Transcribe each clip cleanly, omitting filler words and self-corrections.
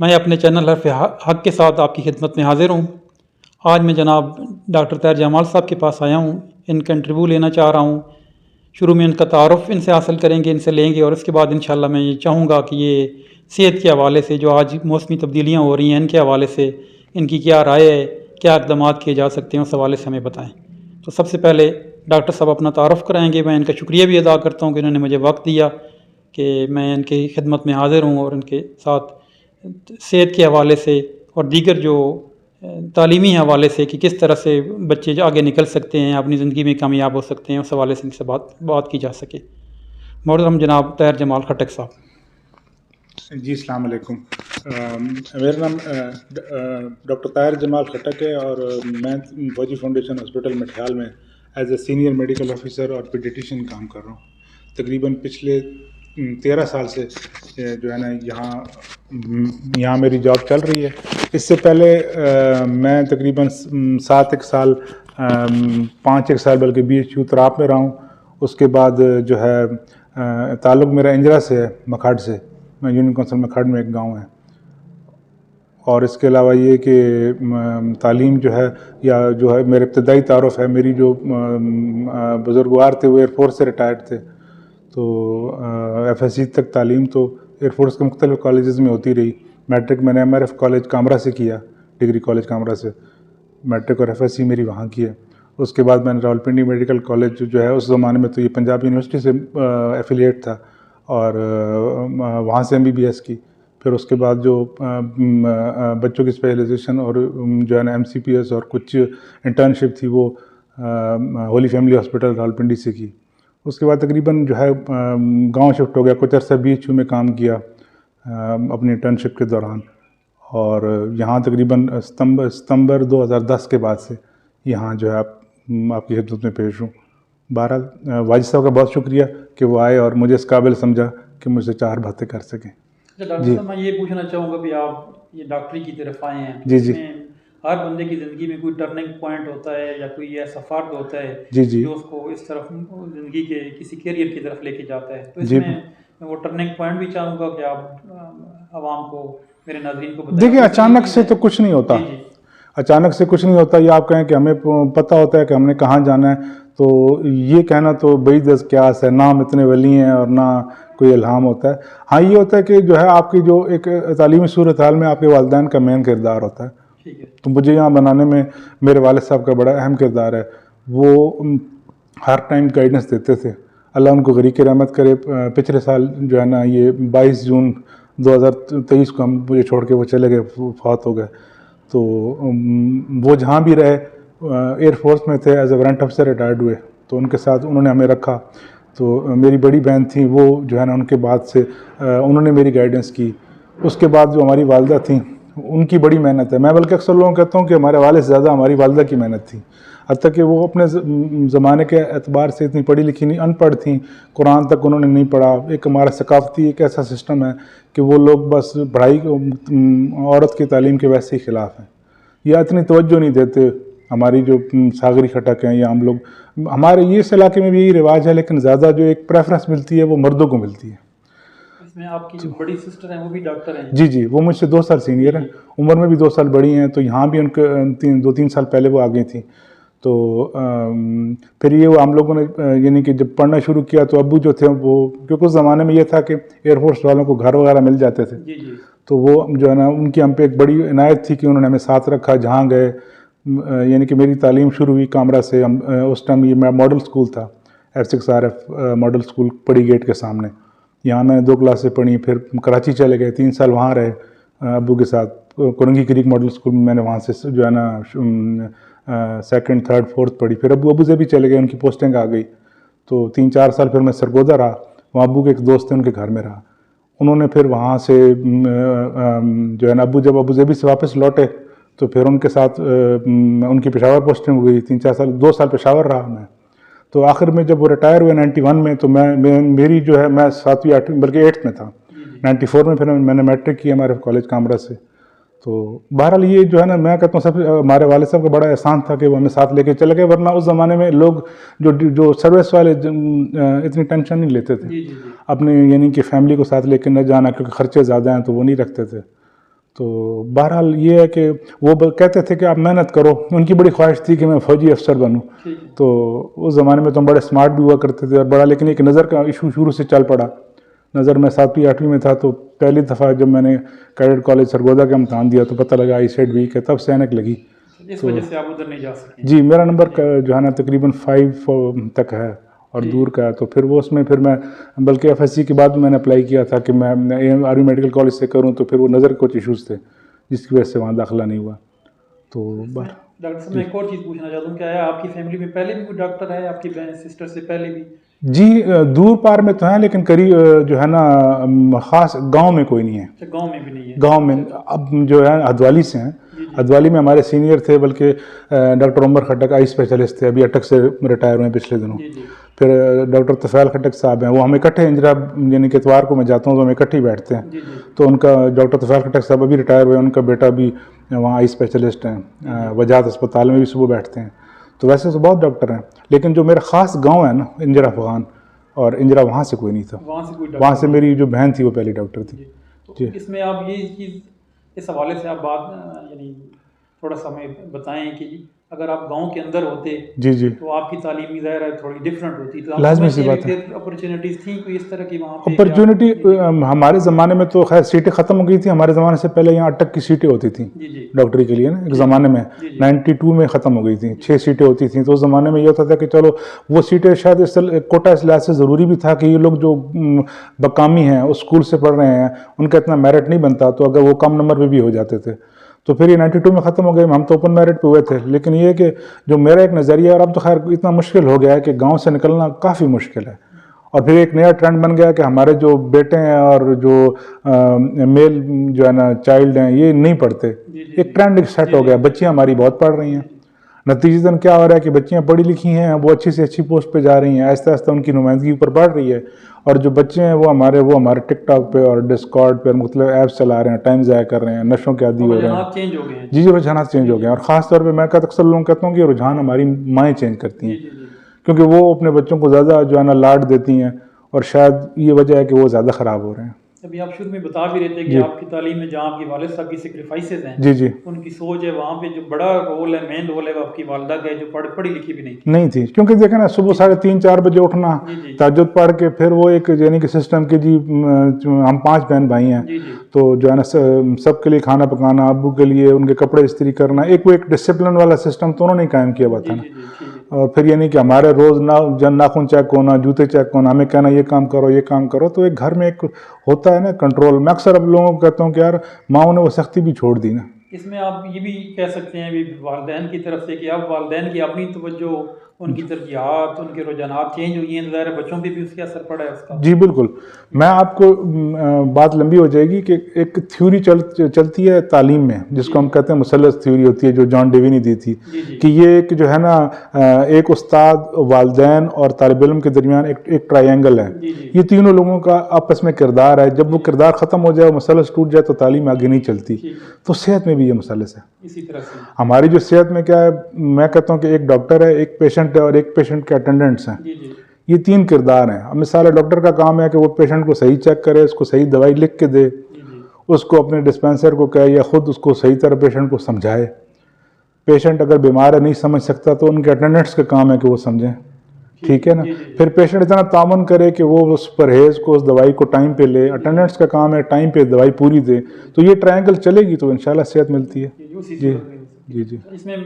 मैं अपने चैनल हर्फ हक के साथ आपकी खिदमत में हाज़िर हूँ। आज मैं जनाब डॉक्टर ताहिर जमाल साहब के पास आया हूँ। इनका इंटरव्यू लेना चाह रहा हूँ। शुरू में इनका तारुफ़ इनसे हासिल करेंगे, इनसे लेंगे और उसके बाद इंशाल्लाह मैं ये चाहूँगा कि ये सेहत के हवाले से जो आज मौसमी तब्दीलियाँ हो रही हैं इनके हवाले से इनकी क्या राय है, क्या इक़दाम किए जा सकते हैं, उस हवाले से हमें बताएँ। तो सबसे पहले डॉक्टर साहब अपना तारुफ़ कराएँगे। मैं इनका शुक्रिया भी अदा करता हूँ कि इन्होंने मुझे वक्त दिया कि मैं इनकी खिदमत में हाज़िर हूँ और इनके साथ सेहत के हवाले से और दीगर जो तालीमी हवाले से कि किस तरह से बच्चे जो आगे निकल सकते हैं, अपनी ज़िंदगी में कामयाब हो सकते हैं, उस हवाले से इनसे बात की जा सके। मोहतरम जनाब ताहिर जमाल खटक साहब। जी अस्सलाम वालेकुम। मेरा नाम डॉक्टर ताहिर जमाल खटक है और मैं फौजी फाउंडेशन हॉस्पिटल मटिहाल में as a senior medical officer और पीडियाट्रिशियन काम कर रहा हूँ। तकरीबन पिछले 13 साल से जो है ना यहाँ मेरी जॉब चल रही है। इससे पहले मैं तकरीबन 7 साल 5 साल बल्कि BHU तराप में रहा हूँ। उसके बाद जो है ताल्लुक़ मेरा इंजरा से है, मखाड़ से। मैं यूनियन काउंसिल मखाड़ में एक गांव है। और इसके अलावा ये कि तालीम जो है या जो है मेरे इब्तदाई तारुफ़ है, मेरी जो बुज़ुर्गवार थे वो एयरफोर्स से रिटायर्ड थे, तो FSC तक तालीम तो एयरफोर्स के मुख्तलिफ़ कॉलेजेस में होती रही। मैट्रिक मैंने MRF कॉलेज कामरा से किया, डिग्री कॉलेज कामरा से मैट्रिक, और FSC मेरी वहाँ की है। उसके बाद मैंने रावलपिंडी मेडिकल कॉलेज जो है, उस ज़माने में तो ये पंजाब यूनिवर्सिटी से एफिलिएट था, और वहाँ से MBBS की। फिर उसके बाद जो बच्चों की स्पेशलाइजेशन और जो है ना MCPS और कुछ इंटर्नशिप थी वो होली फैमिली हॉस्पिटल रावलपिंडी से की। उसके बाद तकरीबन जो है गांव शिफ्ट हो गया, कुछ अर्सा BHU में काम किया अपनी इंटर्नशिप के दौरान, और यहाँ तकरीबन सितंबर 2010 के बाद से यहाँ जो है आपकी खिदमत में पेश हूँ। बहरहाल वाजिद साहब का बहुत शुक्रिया कि वो आए और मुझे इस काबिल समझा कि मुझसे 4 बातें कर सकें। डॉक्टर साहब, मैं ये पूछना चाहूँगा भी आप ये डॉक्टरी की तरफ आए हैं, जी। हर बंदे की ज़िंदगी में कोई टर्निंग पॉइंट होता है या कोई ऐसा फ़र्द होता है जी जो उसको इस तरफ ज़िंदगी के किसी करियर की तरफ लेके जाता है। तो इसमें मैं वो टर्निंग पॉइंट भी चाहूँगा कि आप आवाम को, मेरे नाज़रीन को बताएं। देखिए, अचानक से तो कुछ नहीं होता। अचानक से कुछ नहीं होता। ये आप कहें कि हमें पता होता है कि हमने कहाँ जाना है, तो ये कहना तो बड़ी दस क्यास है। ना हम इतने वली हैं और ना कोई इल्हाम होता है। हाँ, ये होता है कि जो है आपकी जो एक तालीमी सूरत हाल में आपके वालिदैन का मेन किरदार होता है। तो मुझे यहाँ बनाने में मेरे वालिद साहब का बड़ा अहम किरदार है। वो हर टाइम गाइडेंस देते थे, अल्लाह उनको गरीक़ रहमत करे। पिछले साल जो है ना ये 22 जून 2023 को हम मुझे छोड़ के वो चले गए, फौत हो गए। तो वो जहाँ भी रहे, एयरफोर्स में थे, एज ए वारंट अफसर रिटायर्ड हुए, तो उनके साथ उन्होंने हमें रखा। तो मेरी बड़ी बहन थी, वो जो है ना उनके बाद से उन्होंने मेरी गाइडेंस की। उसके बाद जो हमारी वालदा थी, उनकी बड़ी मेहनत है। मैं बल्कि अक्सर लोगों को कहता हूँ कि हमारे वाले से ज़्यादा हमारी वालदा की मेहनत थी। हत्ता कि वो अपने ज़माने के एतबार से इतनी पढ़ी लिखी नहीं, अनपढ़ थी, कुरान तक उन्होंने नहीं पढ़ा। एक हमारा सकाफ़ती एक ऐसा सिस्टम है कि वो लोग बस पढ़ाई औरत की तालीम के वैसे ही ख़िलाफ़ हैं, या इतनी तवज्जो नहीं देते। हमारी जो सागरी खटक हैं या हम लोग, हमारे ये इस इलाके में भी यही रिवाज है, लेकिन ज़्यादा जो एक प्रेफरेंस मिलती है वो मर्दों को मिलती है। इसमें आपकी जो बड़ी सिस्टर हैं वो भी डॉक्टर हैं? जी, वो मुझसे 2 साल सीनियर हैं, उम्र में भी 2 साल बड़ी हैं। तो यहाँ भी उनके 2-3 साल पहले वो आ गई थी। तो फिर ये वो हम लोगों ने यानी कि जब पढ़ना शुरू किया तो अब्बू जो थे वो, क्योंकि उस ज़माने में ये था कि एयरफोर्स वालों को घर वगैरह मिल जाते थे। तो वो जो है ना उनकी हम पे एक बड़ी इनायत थी कि उन्होंने हमें साथ रखा जहाँ गए। यानी कि मेरी तालीम शुरू हुई कामरा से। उस टाइम ये मॉडल स्कूल था, F6RF मॉडल स्कूल, पड़ी गेट के सामने। यहाँ मैंने 2 क्लासें पढ़ी। फिर कराची चले गए, 3 साल वहाँ रहे अब्बू के साथ। कोरंगी क्रीक मॉडल स्कूल में मैंने वहाँ से जो है ना 2nd, 3rd, 4th पढ़ी। फिर अबू से भी चले गए, उनकी पोस्टिंग आ गई। तो 3-4 साल फिर मैं सरगोदा रहा, वहाँ अब्बू के एक दोस्त थे, उनके घर में रहा। उन्होंने फिर वहाँ से जो है ना जब अबू ज़ेबी से वापस लौटे तो फिर उनके साथ उनकी पेशावर पोस्टिंग हो गई। 3-4 साल, 2 साल पेशावर रहा मैं। तो आखिर में जब वो रिटायर हुए 91 में, तो मेरी जो है मैं 7वीं 8वीं बल्कि 8th में था। 94 में फिर मैंने मैट्रिक किया हमारे कॉलेज कामरा से। तो बहरहाल ये जो है ना, मैं कहता हूँ सब हमारे वाले साहब का बड़ा एहसान था कि वो हमें साथ लेके चले गए। वरना उस ज़माने में लोग जो सर्विस वाले इतनी टेंशन नहीं लेते थे अपने, यानी कि फैमिली को साथ लेके न जाना, क्योंकि ख़र्चे ज़्यादा हैं तो वो नहीं रखते थे। तो बहरहाल ये है कि वो कहते थे कि आप मेहनत करो, उनकी बड़ी ख्वाहिश थी कि मैं फ़ौजी अफसर बनूं। तो उस ज़माने में तो हम बड़े स्मार्ट भी हुआ करते थे और बड़ा, लेकिन एक नज़र का इशू शुरू से चल पड़ा। नज़र में 7वीं 8वीं में था तो पहली दफ़ा जब मैंने कैडेट कॉलेज सरगोदा का इम्तहान दिया तो पता लगा आई सेट वीक है, तब से ऐनक लगी। इस वजह से आप उधर नहीं जा सके? जी, मेरा नंबर जो है ना तकरीबन 5 तक है और दूर का है, तो फिर वो उसमें फिर मैं बल्कि एफएससी के बाद मैंने अप्लाई किया था कि मैं आर्मी मेडिकल कॉलेज से करूं, तो फिर वो नज़र कुछ इश्यूज़ थे जिसकी वजह से वहाँ दाखिला नहीं हुआ। तो डॉक्टर साहब मैं एक और चीज़ पूछना चाहता हूँ, क्या है आपकी फैमिली में पहले भी कोई डॉक्टर है, आपकी बहन सिस्टर से पहले भी? जी, दूर पार में तो है लेकिन करीब जो है ना ख़ास गांव में कोई नहीं है। अच्छा, गांव में भी नहीं है? गांव में अब जो है हदवाली से हैं। हदवाली में हमारे सीनियर थे, बल्कि डॉक्टर उमर खटक आई स्पेशलिस्ट थे, अभी अटक से रिटायर हुए हैं पिछले दिनों। फिर डॉक्टर तफ़ैल खटक साहब हैं, वो हम इकट्ठे इंजरा यानी कि इतवार को मैं जाता हूँ तो हम इकट्ठे ही बैठते हैं। तो उनका डॉक्टर तफ़ैल खटक साहब अभी रिटायर हुए, उनका बेटा भी वहाँ आई स्पेशलिस्ट हैं, वजाहत अस्पताल में भी सुबह बैठते हैं। तो वैसे तो बहुत डॉक्टर हैं, लेकिन जो मेरा ख़ास गाँव है ना इंजरा अफगान, और इंजरा वहाँ से कोई नहीं था। वहाँ से मेरी जो बहन थी वो पहली डॉक्टर थी। तो इसमें आप ये चीज़ इस हवाले से आप बात यानी थोड़ा सा हमें बताएं कि अगर आप गांव के अंदर होते जी तो आपकी तालीमी ज़ाहिर है थोड़ी डिफरेंट होती, तो लाजमी सी बात है। अपॉर्चुनिटीज़ थी कोई इस तरह की वहाँ पे? अपॉर्चुनिटी हमारे ज़माने में तो खैर सीटें ख़त्म हो गई थी, हमारे ज़माने से पहले यहाँ अटक की सीटें होती थी डॉक्टरी के लिए ना, एक ज़माने में 92 में ख़त्म हो गई थी, 6 सीटें होती थी। तो उस ज़माने में ये होता था कि चलो वो सीटें शायद इस कोटा इस लिहाज से ज़रूरी भी था कि ये लोग जो बकामी हैं उस स्कूल से पढ़ रहे हैं उनका इतना मेरिट नहीं बनता, तो अगर वो कम नंबर पर भी हो जाते थे तो फिर ये 92 में ख़त्म हो गए। हम तो ओपन मेरिट पे हुए थे, लेकिन ये कि जो मेरा एक नज़रिया, और अब तो खैर इतना मुश्किल हो गया है कि गांव से निकलना काफ़ी मुश्किल है। और फिर एक नया ट्रेंड बन गया कि हमारे जो बेटे हैं और जो मेल जो है ना चाइल्ड हैं ये नहीं पढ़ते। एक ट्रेंड सेट हो गया, बच्चियाँ हमारी बहुत पढ़ रही हैं। नतीजतन क्या हो रहा है कि बच्चियाँ पढ़ी लिखी हैं, वो अच्छी से अच्छी पोस्ट पे जा रही हैं, आहिस्ता आहिस्ता उनकी नुमाइंदगी ऊपर बढ़ रही है। और जो बच्चे हैं वो हमारे टिकटॉक पे और डिस्कॉर्ड पे मुख्तलिफ ऐप्स चला रहे हैं, टाइम ज़ाया कर रहे हैं, नशों के आदी हो रहे हैं। चेंज हो गए हैं। जी, रुझान चेंज हो गए हैं। और ख़ास तौर पर मैं अक्सर लोगों कहता हूँ कि रुझान हमारी माएँ चेंज करती हैं, क्योंकि वो अपने बच्चों को ज़्यादा जो है ना लाड देती हैं, और शायद ये वजह है कि वो ज़्यादा ख़राब हो रहे हैं। अभी आप शुरू में बता भी रहे थे कि आपकी तालीम में जहाँ आपकी वालिद साहब की सेक्रीफाइसेस हैं, जी, उनकी सोच है, वहाँ पे जो बड़ा रोल है, मेन रोल है वो आपकी वालिदा का है, जो पढ़ी लिखी भी नहीं थी। क्योंकि देखें ना, सुबह 3:30-4 बजे उठना, तहज्जुद पढ़ के फिर वो एक यानी कि सिस्टम की जी हम 5 बहन भाई हैं, तो जो है ना सबके लिए खाना पकाना, अब्बू के लिए उनके कपड़े इस्त्री करना, एक डिसिप्लिन वाला सिस्टम तो उन्होंने कायम किया हुआ था ना। और फिर यानी कि हमारे रोज़ नाखून चेक होना, जूते चेक होना, हमें कहना ये काम करो ये काम करो, तो एक घर में एक होता है ना कंट्रोल। मैं अक्सर अब लोगों को कहता हूँ कि यार माओ ने वो सख्ती भी छोड़ दी ना। इसमें आप ये भी कह सकते हैं भी वालिदैन की तरफ से कि अब वालिदैन की अपनी तवज्जो, उनकी तरजीहात, उनके रुझानात चेंज हुई हैं, तो ज़ाहिर बच्चों पे भी उसका असर पड़ा है उसका। जी बिल्कुल। मैं आपको बात लंबी हो जाएगी कि एक थ्योरी चलती है तालीम में, जिसको हम कहते हैं मुसल्लस थ्योरी होती है, जो जॉन डेवी ने दी थी, कि ये एक जो है ना एक उस्ताद, वालिदैन और तालिब इल्म के दरमियान एक ट्रायंगल है। ये तीनों लोगों का आपस में किरदार है। जब वो किरदार ख़त्म हो जाए, मुसल्लस टूट जाए, तो तालीम आगे नहीं चलती। तो सेहत में भी ये मुसल्लस है। इसी तरह से हमारी जो सेहत में क्या है, मैं कहता हूँ कि एक डॉक्टर है, एक पेशेंट है और एक पेशेंट के अटेंडेंट्स हैं। ये 3 किरदार हैं। अब मिसाल डॉक्टर का काम है कि वो पेशेंट को सही चेक करे, उसको सही दवाई लिख के दे, उसको अपने डिस्पेंसर को कहे या खुद उसको सही तरह पेशेंट को समझाए। पेशेंट अगर बीमार है, नहीं समझ सकता, तो उनके अटेंडेंट्स का काम है कि वो समझें, ठीक है ना। फिर पेशेंट इतना तामुन करे कि वो उस परहेज को, उस दवाई को टाइम पे ले, अटेंडेंट्स का काम है टाइम पे दवाई पूरी दे। तो ये ट्रायंगल चलेगी तो इंशाल्लाह सेहत मिलती है। जी। इसमें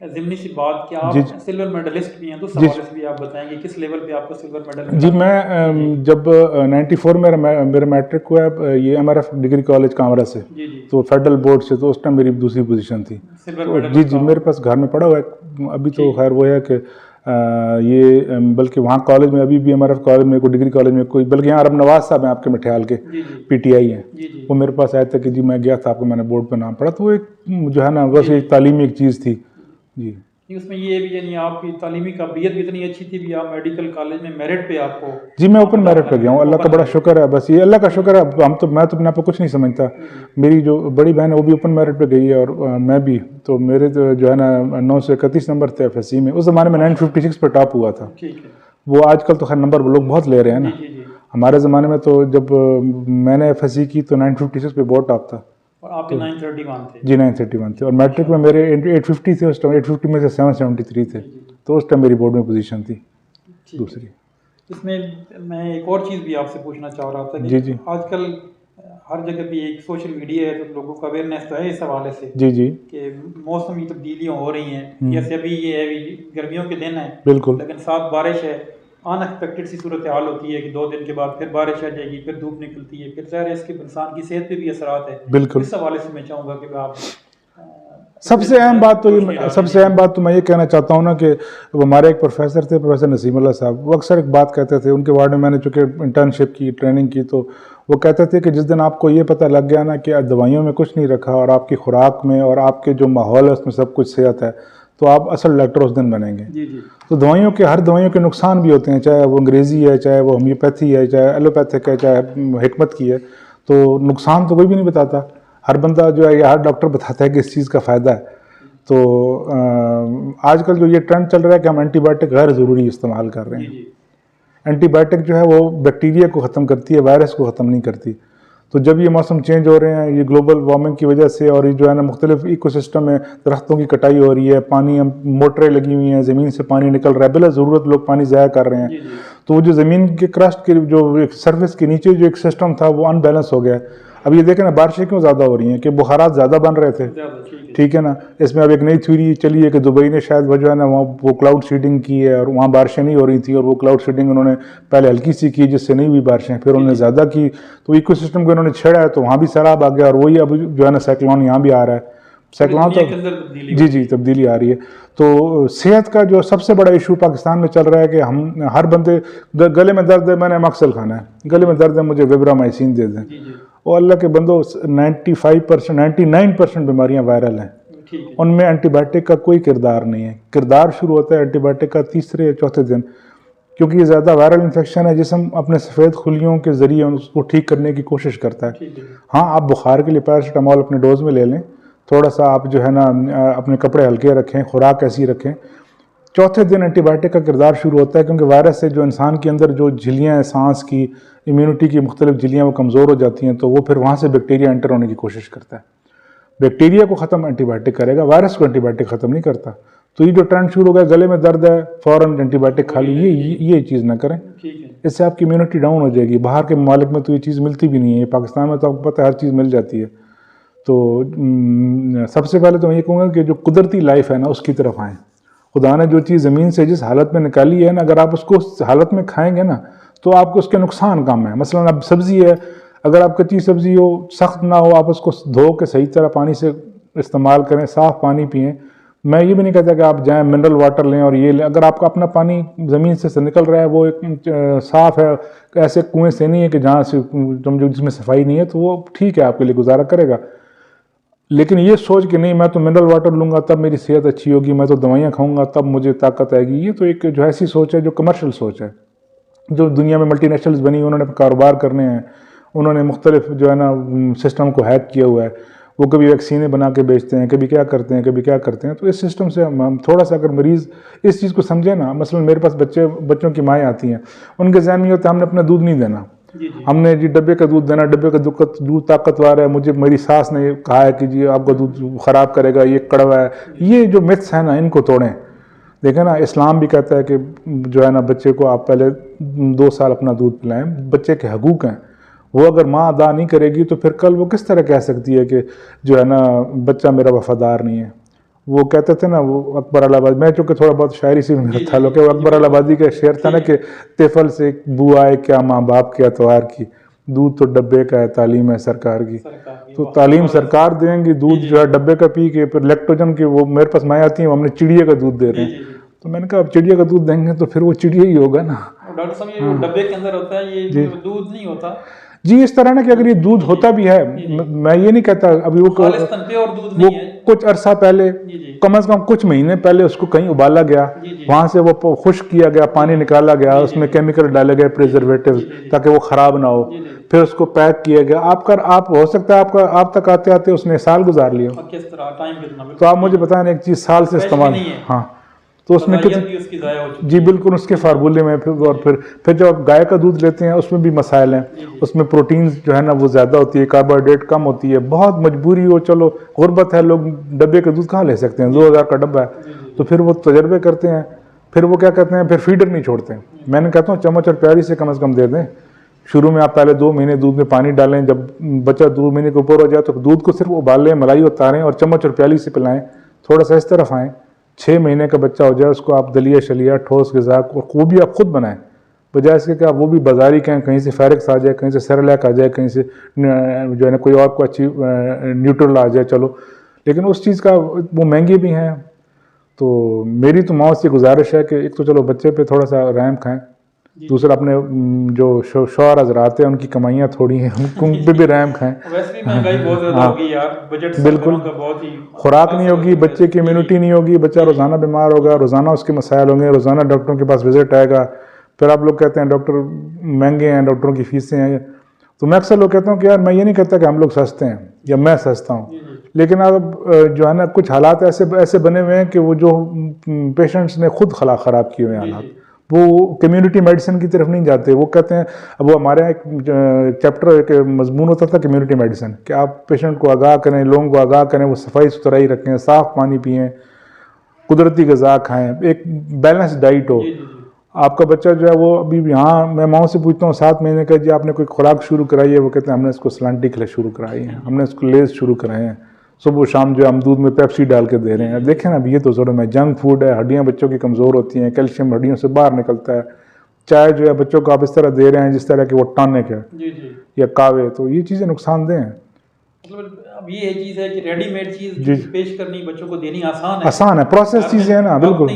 ज़िमनी सी बात कि आप सिल्वर मेडलिस्ट भी हैं, तो उस हवाले से भी आप बताएंगे किस लेवल पे आपको सिल्वर मेडल मिला? जी, मैं जब 94 में मेरा मैट्रिक हुआ, ये MRF डिग्री कॉलेज कामरा से, तो फेडरल बोर्ड से, तो उस टाइम मेरी दूसरी पोजीशन थी। जी, मेरे पास घर में पड़ा हुआ है अभी। तो खैर वो है कि ये बल्कि वहाँ कॉलेज में अभी भी MRF कॉलेज में कोई डिग्री कॉलेज में कोई, बल्कि यहाँ अरब नवाज साहब हैं आपके मटियाल के, PTI हैं, वो मेरे पास आए थे कि जी मैं गया था, आपको मैंने बोर्ड पे नाम पढ़ा। तो वो एक जो है ना बस एक तालीमी एक चीज़ थी। जी, उसमें ये भी यानी आपकी तालीमी काबिलियत भी इतनी अच्छी थी भी आप मेडिकल कॉलेज में मेरिट पे आपको? जी, मैं ओपन मेरिट पे गया हूँ, अल्लाह का बड़ा शुक्र है। बस ये अल्लाह का शुक्र है। मैं तो अपने आप को कुछ नहीं समझता। मेरी जो बड़ी बहन है वो भी ओपन मेरिट पे गई है, और मैं भी। तो मेरे जो है ना 931 नंबर थे FSC में। उस ज़माने में 956 पे टॉप हुआ था। वो आजकल तो खैर नंबर लोग बहुत ले रहे हैं ना। हमारे ज़माने में तो जब मैंने FSC की तो 956 पे बहुत टॉप था। और आपके 931 थे? जी 931 थे, और मैट्रिक में मेरे 850 थे उस टाइम, 850 में से 773 थे, तो उस टाइम मेरी बोर्ड में पोजीशन थी दूसरी। इसमें मैं एक और चीज़ भी आपसे पूछना चाह रहा था जी कि जी आजकल हर जगह भी एक सोशल मीडिया है, तो लोगों का अवेयरनेस तो है इस हवाले से जी जी कि मौसमी तब्दीलियाँ हो रही हैं। जैसे अभी ये है भी गर्मियों के दिन है, बिल्कुल लेकिन साथ बारिश है, अनएक्सपेक्टेड सी सूरत हाल होती है कि 2 दिन के बाद फिर बारिश आ जाएगी, फिर धूप निकलती है, फिर ज़ाहिर है इसके इंसान की सेहत पे भी असरात है। बिल्कुल। इस हवाले से मैं चाहूँगा कि आप सबसे अहम बात तो ये, सबसे अहम बात तो मैं ये कहना चाहता हूँ ना कि वो हमारे एक प्रोफेसर थे, प्रोफेसर नसीमुल्लाह साहब, वो अक्सर एक बात कहते थे, उनके वार्ड में मैंने चूँकि इंटर्नशिप की, ट्रेनिंग की, तो वो कहते थे कि जिस दिन आपको ये पता लग गया ना कि दवाइयों में कुछ नहीं रखा और आपकी खुराक में और आपके जो माहौल है उसमें सब कुछ सेहत है, तो आप असल डॉक्टर उस दिन बनेंगे। जी जी। तो दवाइयों के, हर दवाइयों के नुकसान भी होते हैं, चाहे वो अंग्रेज़ी है, चाहे वो होम्योपैथी है, चाहे एलोपैथिक है, चाहे हिकमत की है, तो नुकसान तो कोई भी नहीं बताता। हर बंदा जो है या हर डॉक्टर बताता है कि इस चीज़ का फ़ायदा है। तो आजकल जो ये ट्रेंड चल रहा है कि हम एंटीबायोटिक गैर ज़रूरी इस्तेमाल कर रहे हैं। एंटीबायोटिक जो है वो बैक्टीरिया को ख़त्म करती है, वायरस को ख़त्म नहीं करती। तो जब ये मौसम चेंज हो रहे हैं, ये ग्लोबल वार्मिंग की वजह से, और ये जो है ना मुख्तलिफ इकोसिस्टम में दरख्तों की कटाई हो रही है, पानी, मोटरें लगी हुई हैं, ज़मीन से पानी निकल रहा है, बिला ज़रूरत लोग पानी ज़ाया कर रहे हैं। तो वो जो ज़मीन के क्रस्ट के जो एक सरफेस के नीचे जो एक सिस्टम था वो अनबैलेंस हो गया। अब ये देखें ना, बारिशें क्यों ज़्यादा हो रही हैं कि बुखारात ज़्यादा बन रहे थे, ठीक है ना। इसमें अब एक नई थ्योरी चली है कि दुबई ने शायद वजह है ना वहाँ वो क्लाउड सीडिंग की है और वहाँ बारिशें नहीं हो रही थी, और वो क्लाउड सीडिंग उन्होंने पहले हल्की सी की जिससे नहीं हुई बारिशें, फिर उन्होंने ज़्यादा की, तो इकोसिस्टम को उन्होंने छेड़ा है, तो वहाँ भी सैलाब आ गया, और वही अब जो है ना साइक्लोन यहाँ भी आ रहा है। साइक्लोन तो जी तब्दीली आ रही है। तो सेहत का जो सबसे बड़ा इशू पाकिस्तान में चल रहा है कि हम हर बंदे, गले में दर्द है मैंने मक्सल खाना है, गले में दर्द है मुझे विब्रामाइसिन दे दें। और अल्लाह के बंदो 95% 99% बीमारियां वायरल हैं, उनमें एंटीबायोटिक का कोई किरदार नहीं है। किरदार शुरू होता है एंटीबायोटिक का तीसरे या चौथे दिन, क्योंकि ये ज़्यादा वायरल इन्फेक्शन है। जिसम अपने सफ़ेद खुलियों के ज़रिए उसको ठीक करने की कोशिश करता है। हाँ, आप बुखार के लिए पैरासीटामोल अपने डोज में ले लें, थोड़ा सा आप जो है ना अपने कपड़े हल्के रखें, खुराक ऐसी रखें। चौथे दिन एंटीबायोटिक का किरदार शुरू होता है, क्योंकि वायरस से जो इंसान के अंदर जो झिल्लियाँ हैं, सांस की, इम्यूनिटी की मुख्तलिफ झिल्लियाँ वो कमज़ोर हो जाती हैं, तो वो फिर वहाँ से बैक्टीरिया एंटर होने की कोशिश करता है। बैक्टीरिया को ख़त्म एंटीबायोटिक करेगा, वायरस को एंटीबायोटिक ख़त्म नहीं करता। तो ये जो ट्रेंड शुरू हो गया, गले में दर्द है फ़ौरन एंटीबायोटिक खा ली, ये चीज़ ना करें, इससे आपकी इम्यूनिटी डाउन हो जाएगी। बाहर के ममालिक में तो ये चीज़ मिलती भी नहीं है, पाकिस्तान में तो आपको पता है हर चीज़ मिल जाती है। तो सबसे पहले तो मैं ये कहूँगा कि जो कुदरती लाइफ है ना उसकी तरफ आएँ। खुदा ने जो चीज़ ज़मीन से जिस हालत में निकाली है ना, अगर आप उसको उस हालत में खाएंगे ना तो आपको उसके नुकसान कम है। मसलन अब सब्ज़ी है, अगर आप कच्ची सब्ज़ी हो, सख्त ना हो, आप उसको धो के सही तरह पानी से इस्तेमाल करें, साफ़ पानी पिएं। मैं ये भी नहीं कहता कि आप जाएं मिनरल वाटर लें और ये लें। अगर आपका अपना पानी ज़मीन से निकल रहा है, वो एक साफ़ है, ऐसे कुएँ से नहीं है कि जहाँ से जिसमें सफाई नहीं है, तो वो ठीक है, आपके लिए गुजारा करेगा। लेकिन ये सोच कि नहीं मैं तो मिनरल वाटर लूँगा तब मेरी सेहत अच्छी होगी, मैं तो दवाइयाँ खाऊंगा तब मुझे ताकत आएगी, ये तो एक जो ऐसी सोच है जो कमर्शियल सोच है। जो दुनिया में मल्टीनेशनल्स बनी, उन्होंने कारोबार करने हैं, उन्होंने मुख्तलिफ जो है ना सिस्टम को हैक किया हुआ है। वो कभी वैक्सीनें बना के बेचते हैं, कभी क्या करते हैं, कभी क्या करते हैं। तो इस सिस्टम से हम थोड़ा सा अगर मरीज़ इस चीज़ को समझे ना, मसलन मेरे पास बच्चों की माएँ आती हैं, उनके ज़हन में होता है हमने अपना दूध नहीं देना, हमने जी डब्बे का दूध देना, डब्बे का दूध ताकतवर है, मुझे मेरी सास ने कहा है कि जी आपका दूध ख़राब करेगा, ये कड़वा है। ये जो मिथ्स है ना, इनको तोड़ें। देखें ना, इस्लाम भी कहता है कि जो है ना बच्चे को आप पहले 2 साल अपना दूध पिलाएं, बच्चे के हकूक़ हैं। वो अगर माँ अदा नहीं करेगी तो फिर कल वो किस तरह कह सकती है कि जो है ना बच्चा मेरा वफ़ादार नहीं है। वो कहते थे ना, वो अकबर अलाहाबादी, मैं चूँकि थोड़ा बहुत शायरी से मेरा ताल्लुक है, वो अकबर अलाहाबादी का शेर था ना कि तिफल से बुआ है क्या माँ बाप के अतवार की, दूध तो डब्बे का है तालीम है सरकार की। तो तालीम सरकार देंगी, दूध जो है डब्बे का पी के, फिर लैक्टोजन की वो मेरे पास माएँ आती हैं, हमने चिड़िया का दूध दे रहे हैं। तो मैंने कहा अब चिड़िया का दूध देंगे तो फिर वो चिड़िया ही होगा ना। डॉक्टर साहब ये डब्बे के अंदर होता है, ये दूध नहीं होता जी। इस तरह ना कि अगर ये दूध होता भी है, मैं ये नहीं कहता अभी वो कुछ अरसा पहले, कम से कम कुछ महीने पहले उसको कहीं उबाला गया, वहाँ से वो खुश्क किया गया, पानी निकाला गया, उसमें केमिकल डाले गए प्रिजर्वेटिव ताकि वो ख़राब ना हो, फिर उसको पैक किया गया। आप हो सकता है आप तक आते आते उसने साल गुजार लिया। तो आप मुझे बताएं एक चीज़ साल से इस्तेमाल, हाँ, तो उसमें गजाइत भी उसकी ज़ाया हो चुकी जी बिल्कुल उसके फार्मूले में फिर और फिर जब आप गाय का दूध लेते हैं उसमें भी मसाइल हैं, उसमें प्रोटीन जो है ना वो ज़्यादा होती है, कार्बोहाइड्रेट कम होती है, बहुत मजबूरी हो, चलो गुर्बत है, लोग डब्बे का दूध कहाँ ले सकते हैं, 2000 का डब्बा है, तो फिर वो तजर्बे करते हैं, फिर वो क्या कहते हैं, फिर फीडर नहीं छोड़ते हैं। मैंने कहता हूँ चम्मच और प्याली से कम दे दें। शुरू में आप पहले 2 महीने दूध में पानी डालें, जब बच्चा 2 महीने के ऊपर हो जाए तो दूध को सिर्फ उबालें, मलाई उतारें और चम्मच और प्याली से पिलाएं, थोड़ा सा इस तरफ आएँ। 6 महीने का बच्चा हो जाए उसको आप दलिया शलिया ठोस ग़िज़ा और वो भी आप खुद बनाएं, बजाय इसके कि आप वो भी बाज़ारी कहीं से फेरिक्स आ जाए, कहीं से सेरेलैक आ जाए, कहीं से जो है ना कोई और को अच्छी न्यूट्रल आ जाए, चलो, लेकिन उस चीज़ का वो महंगी भी हैं। तो मेरी तो माँ से गुजारिश है कि एक तो चलो बच्चे पे थोड़ा सा रहम खाएं, दूसरा अपने जो शौहर हज़रात हैं उनकी कमाइयाँ थोड़ी हैं, उन पे भी रहम खाएं। वैसे भी महंगाई बहुत ज़्यादा होगी यार, बजट बिल्कुल का बहुत ही, खुराक नहीं होगी, बच्चे की इम्यूनिटी नहीं होगी, बच्चा रोज़ाना बीमार होगा, रोज़ाना उसके मसाइल होंगे, रोज़ाना डॉक्टरों के पास विजिट आएगा, फिर आप लोग कहते हैं डॉक्टर महंगे हैं, डॉक्टरों की फीसें हैं। तो मैं अक्सर लोग कहता हूँ कि यार मैं ये नहीं कहता कि हम लोग सस्ते हैं या मैं सस्ता हूँ, लेकिन अब जो है ना कुछ हालात ऐसे बने हुए हैं कि वो जो पेशेंट्स ने खुद ख़राब किए हुए हैं हालात, वो कम्युनिटी मेडिसिन की तरफ नहीं जाते। वो कहते हैं, अब वो हमारे यहाँ एक चैप्टर एक मजमून होता था कम्युनिटी मेडिसिन, कि आप पेशेंट को आगाह करें, लोगों को आगाह करें, वो सफाई सुथराई रखें, साफ़ पानी पिएँ, कुदरती ग़िज़ा खाएँ, एक बैलेंस डाइट हो। आपका बच्चा जो है वो अभी यहाँ मैं माँ से पूछता हूँ 7 महीने का, जी आपने कोई खुराक शुरू कराई है? वो कहते हैं हमने इसको सलांटी खिला शुरू कराई है, हमने इसको लेज़ शुरू कराए हैं, सुबह शाम जो हम दूध में पेप्सी डाल के दे रहे हैं। देखें ना, अब ये तो ज़रूर है, जंक फूड है, हड्डियाँ बच्चों की कमज़ोर होती हैं, कैल्शियम हड्डियों से बाहर निकलता है। चाय जो है बच्चों को आप इस तरह दे रहे हैं जिस तरह के वो टॉनिक है या कावे, तो ये चीज़ें नुकसानदेह हैं। मतलब अब ये चीज़ है कि रेडीमेड चीज़ पेश करनी बच्चों को देनी आसान है, प्रोसेस चीज़ें हैं ना, बिल्कुल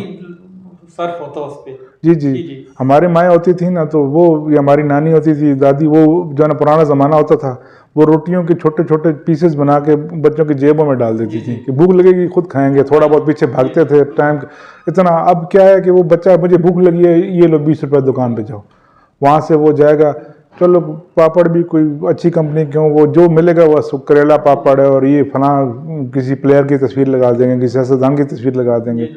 सर्फ होता उस पे। जी। हमारे माएँ होती थी ना, तो वो या हमारी नानी होती थी, दादी, वो जो है ना पुराना ज़माना होता था, वो रोटियों के छोटे छोटे पीसेस बना के बच्चों की जेबों में डाल देती थी कि भूख लगेगी खुद खाएंगे, थोड़ा बहुत पीछे भागते थे टाइम इतना। अब क्या है कि वो बच्चा, मुझे भूख लगी है, ये लो 20 रुपये दुकान पे जाओ, वहाँ से वो जाएगा, चलो पापड़ भी कोई अच्छी कंपनी क्यों, वो जो मिलेगा वो करेला पापड़ है और ये फला किसी प्लेयर की तस्वीर लगा देंगे, किसी सियासतदान की तस्वीर लगा देंगे।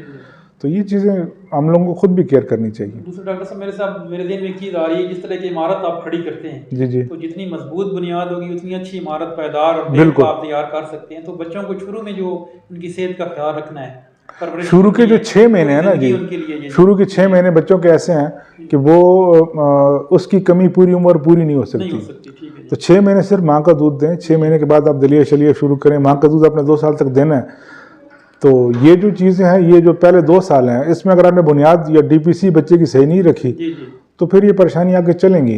तो ये चीज़ें हम लोगों को खुद भी केयर करनी चाहिए। दूसरा डॉक्टर साहब मेरे दिन में एक चीज़ आ रही है, जिस तरह की इमारत आप खड़ी करते हैं जी तो जितनी मजबूत बुनियाद होगी उतनी अच्छी इमारत पायदार और बिल्कुल आप तैयार कर सकते हैं। तो बच्चों को शुरू में जो उनकी सेहत का ख्याल रखना है, शुरू के जो 6 महीने हैं ना जी, शुरू के 6 महीने बच्चों के ऐसे हैं कि वो उसकी कमी पूरी उम्र पूरी नहीं हो सकती। तो 6 महीने सिर्फ माँ का दूध दें, 6 महीने के बाद आप दलिया शलिया शुरू करें, माँ का दूध अपने 2 साल तक देना है। तो ये जो चीज़ें हैं, ये जो पहले 2 साल हैं, इसमें अगर आपने बुनियाद या डीपीसी बच्चे की सही नहीं रखी तो फिर ये परेशानी आगे चलेंगी।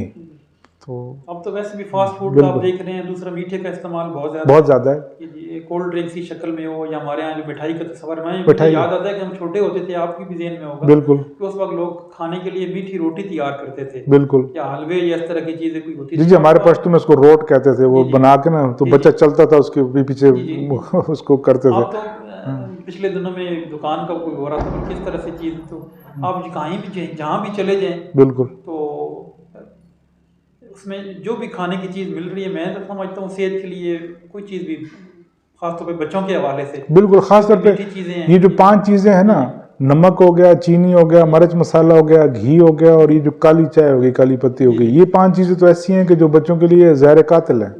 तो अब तो वैसे भी फास्ट फूड का आप देख रहे हैं, दूसरा मीठे का इस्तेमाल बहुत ज़्यादा है, कोल्ड ड्रिंक्स की शक्ल में हो या हमारे यहाँ जो मिठाई का तस्वर, मुझे याद आता है कि हम छोटे होते थे, आपकी भी ज़हन में होगा, बिल्कुल, उस वक्त लोग खाने के लिए मीठी रोटी तैयार करते थे, बिल्कुल, या हलवे या इस तरह की चीज़ें कोई होती थी। जी हमारे पश्तो में उसको रोट कहते थे, वो बना के ना, तो बच्चा चलता था उसके पीछे उसको करते थे। पिछले दिनों में दुकान का कोई हो रहा था, किस तरह से चीज़, तो आप कहीं भी जहाँ भी चले जाएं, बिल्कुल, तो उसमें जो भी खाने की चीज़ मिल रही है, मैं तो समझता हूँ सेहत के लिए कोई चीज़ भी, खासतौर पे बच्चों के हवाले से, बिल्कुल, खासतौर पे ये जो 5 चीज़ें हैं ना, नमक हो गया, चीनी हो गया, मिर्च मसाला हो गया, घी हो गया और ये जो काली चाय हो गई, काली पत्ती हो गई, ये 5 चीज़ें तो ऐसी हैं कि जो बच्चों के लिए ज़हर कातिल है।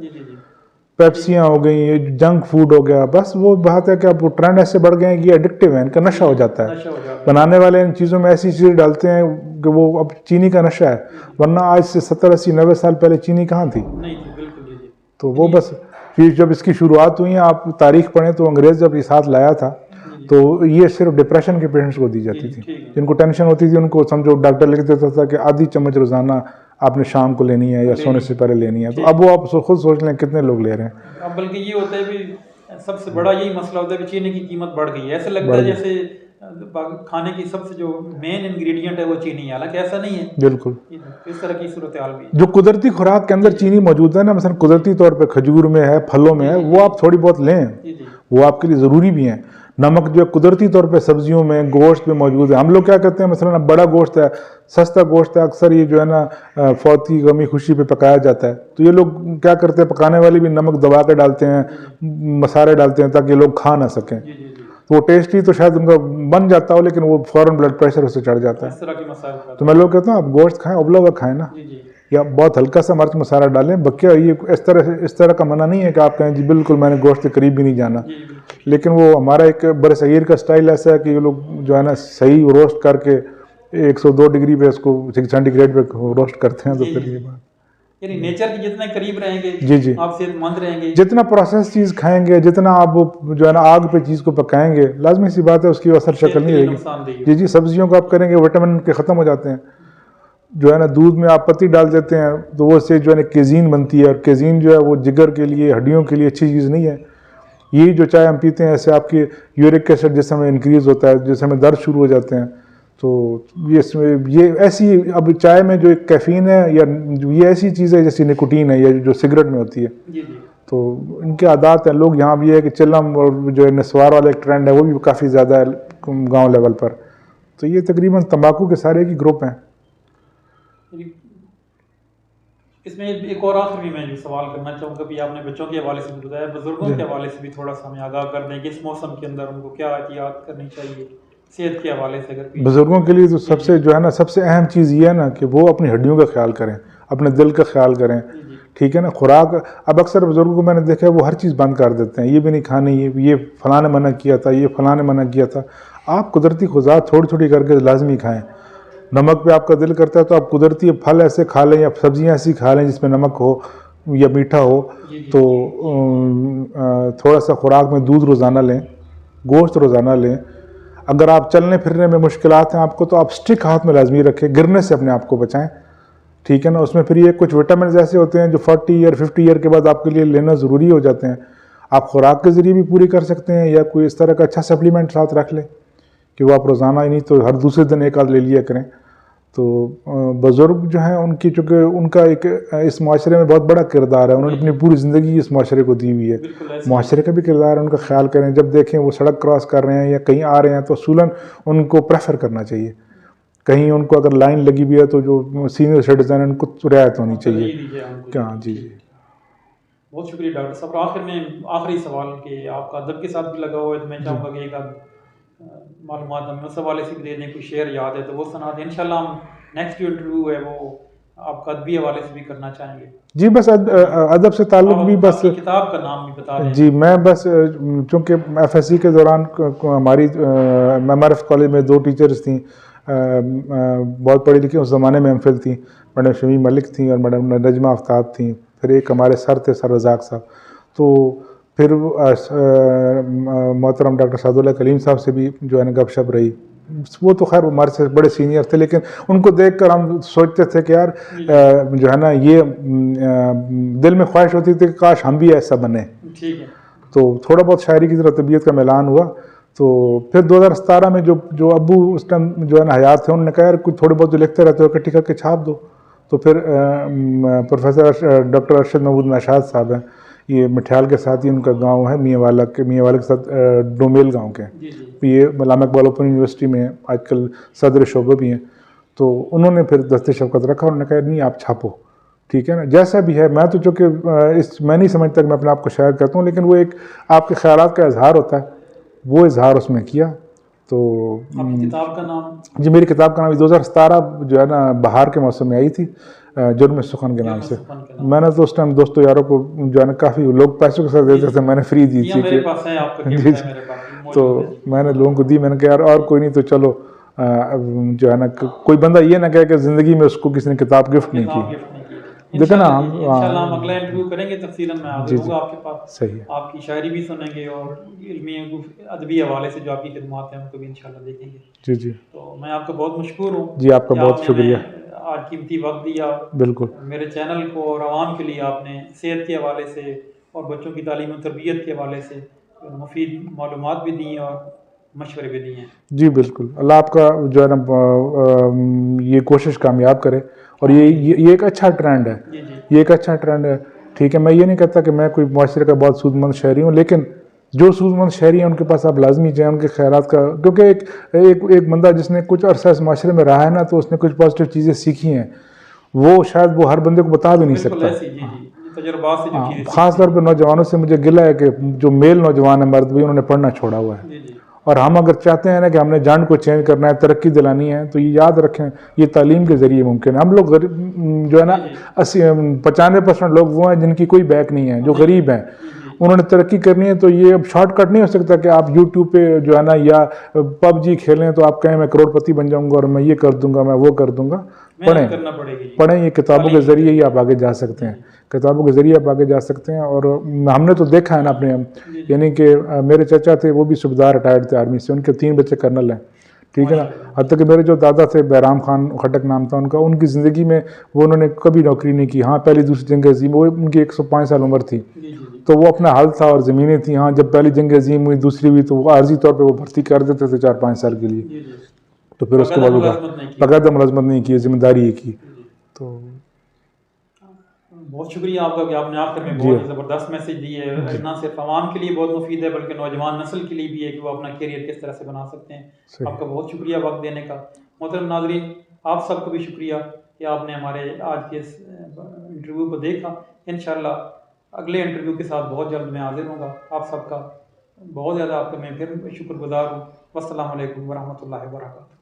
पेप्सियाँ हो गई, ये जंक फूड हो गया, बस वो बात है कि अब वो ट्रेंड ऐसे बढ़ गए हैं कि एडिक्टिव है, इनका नशा हो जाता है। बनाने वाले इन चीज़ों में ऐसी चीज़ें डालते हैं कि वो अब चीनी का नशा है, वरना आज से 70, 80, 90 साल पहले चीनी कहाँ थी? नहीं थी, बिल्कुल। तो वो बस फिर जब इसकी शुरुआत हुई, आप तारीख पढ़ें तो अंग्रेज़ जब ये साथ लाया था, तो ये सिर्फ डिप्रेशन के पेशेंट्स को दी जाती थी, जिनको टेंशन होती थी, उनको समझो डॉक्टर लिख देता था कि आधी चम्मच रोज़ाना आपने शाम को लेनी है या सोने से पहले लेनी है। तो अब वो आप खुद सोच लें कितने लोग ले रहे हैं। अब बल्कि ये होता है कि सबसे बड़ा यही मसला होता है कि चीनी की कीमत बढ़ गई है, ऐसा लगता है जैसे खाने की सबसे जो मेन इंग्रेडिएंट है वो चीनी है, हालांकि ऐसा नहीं है, बिल्कुल, इस तरह की सूरत हाल भी। जो कुदरती खुराक के अंदर चीनी मौजूद है ना, मसलन कुदरती तौर पे खजूर में है, फलों में है, वो आप थोड़ी बहुत लें, वो आपके लिए ज़रूरी भी है। नमक जो है कुदरती तौर पे सब्जियों में, गोश्त में मौजूद है। हम लोग क्या करते हैं, मसलन बड़ा गोश्त है, सस्ता गोश्त है, अक्सर ये जो है ना फौती गमी खुशी पे पकाया जाता है, तो ये लोग क्या करते हैं, पकाने वाले भी नमक दबा के डालते हैं, मसाले डालते हैं ताकि लोग खा ना सकें। तो वो टेस्टी तो शायद उनका बन जाता हो, लेकिन वो फ़ौरन ब्लड प्रेशर उससे चढ़ जाता है। इस तरह के मसाइल तो मैं लोग कहता हूँ आप गोश्त खाएं, उबला हुआ खाएं ना, जी जी या बहुत हल्का सा मिर्च मसाला डालें। बक्या ये इस तरह का मना नहीं है कि आप कहें जी बिल्कुल मैंने गोश्त के करीब भी नहीं जाना, जी बिल्कुल। लेकिन वो हमारा एक बरसगीर का स्टाइल ऐसा है कि ये लोग जो है ना सही रोस्ट करके 102 डिग्री पे उसको सेंटीग्रेड पे रोस्ट करते हैं। तो जी, फिर जी। ये बात, यानी नेचर के जितने करीब रहेंगे जी जी, आप सेहतमंद रहेंगे। जितना प्रोसेस चीज़ खाएंगे, जितना आप जो है ना आग पे चीज़ को पकाएंगे, लाजमी सी बात है उसकी असर सेहत शक्ल के नहीं लिए रहेगी। नुकसानदेह जी जी, सब्जियों को आप करेंगे विटामिन के ख़त्म हो जाते हैं। जो है ना दूध में आप पत्ती डाल देते हैं तो वो से जो है ना केजीन बनती है, और केजीन जो है वो जिगर के लिए, हड्डियों के लिए अच्छी चीज़ नहीं है। यही जो चाय हम पीते हैं, ऐसे आपकी यूरिक एसिड जिस समय इंक्रीज़ होता है, जिस समय दर्द शुरू हो जाते हैं, तो ये ऐसी अब चाय में जो एक कैफ़ीन है, या ये ऐसी चीज़ है जैसे निकोटीन है, या जो सिगरेट में होती है। जी जी तो इनके आदात हैं लोग। यहाँ भी है कि चिलम और जो है नस्वार वाला एक ट्रेंड है वो भी काफ़ी ज़्यादा है गाँव लेवल पर। तो ये तकरीबन तंबाकू के सारे की ग्रुप हैं। इसमें एक और आखिर भी मैं जो सवाल करना चाहूँगा, भी आपने बच्चों के हवाले से भी बताया, बुजुर्गों के हवाले से भी थोड़ा सा हमें आगाह कर दें कि इस मौसम के अंदर उनको क्या एहतियात करनी चाहिए सेहत के हवाले से। अगर बुजुर्गों के लिए तो सबसे जो है ना सबसे अहम चीज़ ये है ना कि वो अपनी हड्डियों का ख्याल करें, अपने दिल का ख्याल करें, ठीक है ना। खुराक, अब अक्सर बुजुर्गों को मैंने देखा है वो हर चीज़ बंद कर देते हैं, ये भी नहीं खानी, ये फलां ने मना किया था, ये फलां ने मना किया था। आप कुदरती खुज़ा थोड़ी थोड़ी करके लाजमी खाएँ। नमक पे आपका दिल करता है तो आप कुदरती फल ऐसे खा लें या सब्जियां ऐसी खा लें जिसमें नमक हो या मीठा हो। तो थोड़ा सा खुराक में दूध रोज़ाना लें, गोश्त रोज़ाना लें। अगर आप चलने फिरने में मुश्किलात हैं आपको, तो आप स्टिक हाथ में लाजमी रखें, गिरने से अपने आप को बचाएं, ठीक है ना। उसमें फिर ये कुछ विटामिन ऐसे होते हैं जो 40 ईयर 50 ईयर के बाद आपके लिए लेना ज़रूरी हो जाते हैं। आप खुराक के ज़रिए भी पूरी कर सकते हैं, या कोई इस तरह का अच्छा सप्लीमेंट साथ रख लें कि वो आप रोज़ाना ही नहीं तो हर दूसरे दिन एक आध ले लिया करें। तो बुज़ुर्ग जो हैं उनकी, चूँकि उनका एक इस माशरे में बहुत बड़ा किरदार है, उन्होंने अपनी पूरी ज़िंदगी इस माशरे को दी हुई है। माशरे का भी किरदार है, उनका ख्याल करें। जब देखें वो सड़क क्रॉस कर रहे हैं या कहीं आ रहे हैं तो असूलन उनको प्रेफर करना चाहिए। कहीं उनको अगर लाइन लगी हुई है तो जो सीनियर सिटीजन है उनको रियायत होनी चाहिए। क्या? जी जी, बहुत शुक्रिया डॉक्टर साहब। आखिर में आखिरी सवाल के आपका अदब के साथ भी लगा हुआ है, तो मैं चाहूँगा कि एक मालूमात हमें उस हवाले से भी दे दें, कोई शेयर याद है तो वो सुना दें। इंशाल्लाह हम नेक्स्ट जो इंटरव्यू है वो आपका अदबी हवाले से भी करना चाहेंगे। जी बस अदब से ताल्लुक़ भी, बस किताब का नाम भी बता दें। जी, मैं बस चूँकि FSC के दौरान हमारी MRF कॉलेज में 2 टीचर्स थी, बहुत पढ़ी लिखी उस ज़माने में MPhil थी, मैडम शमी मलिक थी और मैडम नजमा आफ्ताब थी। फिर एक हमारे सर थे, सर रज़ाक साहब। तो फिर मोहतरम डॉक्टर सादुल्लाह कलीम साहब से भी जो है ना गपशप रही। वो तो खैर हमारे से बड़े सीनियर थे, लेकिन उनको देखकर हम सोचते थे कि यार जो है ना ये दिल में ख्वाहिश होती थी कि काश हम भी ऐसा बने। ठीक है। तो थोड़ा बहुत शायरी की तरह तबीयत का मिलान हुआ। तो फिर 2017 में जो अब्बू उस टाइम जो है ना हयात थे, उन्होंने कहा यार कुछ थोड़े बहुत जो लिखते रहते हो इकट्ठी करके छाप दो। तो फिर प्रोफेसर डॉक्टर अरशद महमूद नशाद साहब हैं, ये मठियाल के साथ ही उनका गांव है, मियाँवाला के साथ डोमेल गांव के। ये अल्लामा इकबाल ओपन यूनिवर्सिटी में आजकल सदर शोबा भी हैं। तो उन्होंने फिर दस्ते शफ़क़त रखा, उन्होंने कहा नहीं आप छापो, ठीक है ना, जैसा भी है। मैं तो चूँकि मैं नहीं समझता कि मैं अपने आप को शायर कहता हूँ, लेकिन वो एक आपके ख़यालात का इजहार होता है, वो इजहार उसमें किया। तो किताब का नाम? जी, मेरी किताब का नाम 2017 जो है ना बहार के मौसम में आई थी, जुर्म सुखन के नाम से। मैंने तो उस टाइम दोस्तों यारों को जो है ना काफ़ी लोग पैसों के साथ देते थे, मैंने फ्री दी थी जी। तो मैंने लोगों को दी, मैंने कहा यार और कोई नहीं तो चलो जो है ना कोई बंदा ये ना कहे कि ज़िंदगी में उसको किसी ने किताब गिफ्ट नहीं की। देखो ना, हम अगला इंटरव्यू करेंगे तफसीलन में हाजिर होगा आपके पास। सही है, आपकी शायरी भी सुनेंगे और इल्मी अदबी हवाले से जो आपकी खिदमत हैं उनको भी इंशाल्लाह देखेंगे। जी जी, तो मैं आपका बहुत मशकूर हूँ जी, आपका बहुत शुक्रिया, आज कीमती वक्त दिया बिल्कुल मेरे चैनल को और आवाम के लिए। आपने सेहत के हवाले से और बच्चों की तालीम और तरबियत के हवाले से मुफीद मालूमात भी दी और मशवरे भी दिए हैं। जी बिल्कुल, अल्लाह आपका जो है ना ये कोशिश कामयाब करे। और ये एक अच्छा ट्रेंड है, ये एक अच्छा ट्रेंड है, ठीक है। मैं ये नहीं कहता कि मैं कोई माशरे का बहुत सूदमंद शहरी हूँ, लेकिन जो सूदमंद शहरी हैं उनके पास आप लाजमी जाएँ, उनके ख़ैरात का, क्योंकि एक बंदा जिसने कुछ अरसा इस माशरे में रहा है ना, तो उसने कुछ पॉजिटिव चीज़ें सीखी हैं, वो शायद वो हर बंदे को बता भी नहीं सकता। ख़ास तौर पर नौजवानों से मुझे गिला है कि जो मेल नौजवान है, मर्द भी, उन्होंने पढ़ना छोड़ा हुआ है। और हम अगर चाहते हैं ना कि हमने जान को चेंज करना है, तरक्की दिलानी है, तो ये याद रखें ये तालीम के ज़रिए मुमकिन है। हम लोग जो है ना 95% लोग वो हैं जिनकी कोई बैक नहीं है, जो गरीब हैं, उन्होंने तरक्की करनी है। तो ये अब शॉर्टकट नहीं हो सकता कि आप यूट्यूब पे जो है ना या PUBG खेलें तो आप कहें मैं करोड़पति बन जाऊंगा और मैं ये कर दूंगा, मैं वो कर दूंगा। पढ़ें, ये किताबों के ज़रिए ही आप आगे जा सकते हैं, किताबों के ज़रिए आप आगे जा सकते हैं। और हमने तो देखा है ना अपने, यानी कि मेरे चाचा थे, वो भी सूबेदार रिटायर्ड थे आर्मी से, उनके 3 बच्चे कर्नल हैं, ठीक है ना। हद तक मेरे जो दादा थे, बैराम खान खटक नाम था उनका, उनकी ज़िंदगी में वो उन्होंने कभी नौकरी नहीं की। हाँ, पहली दूसरी जंग अज़ीम, वो उनकी 105 साल उम्र थी, तो वो अपना हाल था और ज़मीनें थी। हाँ, जब पहली जंग अज़ीम हुई, दूसरी हुई, तो वो आर्जी तौर पर वो भर्ती कर देते थे 4-5 साल के लिए, तो फिर उसके बाद बाकायदा मुलाजमत नहीं की, जिम्मेदारी ही की। तो बहुत शुक्रिया आपका कि आपने आखिर में बहुत ही ज़बरदस्त मैसेज दिए है, ना सिर्फ आवाम के लिए बहुत मुफीद है बल्कि नौजवान नस्ल के लिए भी है कि वो अपना कैरियर किस तरह से बना सकते हैं। आपका बहुत शुक्रिया वक्त देने का। मोहतरम नाज़रीन, आप सबको भी शुक्रिया कि आपने हमारे आज के इस इंटरव्यू को देखा। इंशाअल्लाह अगले इंटरव्यू के साथ बहुत जल्द मैं हाजिर होऊंगा। आप सबका बहुत ज़्यादा आपका मैं फिर शुक्रगुजार हूँ। वस्सलामु अलैकुम वरहमतुल्लाहि वबरकातुहू।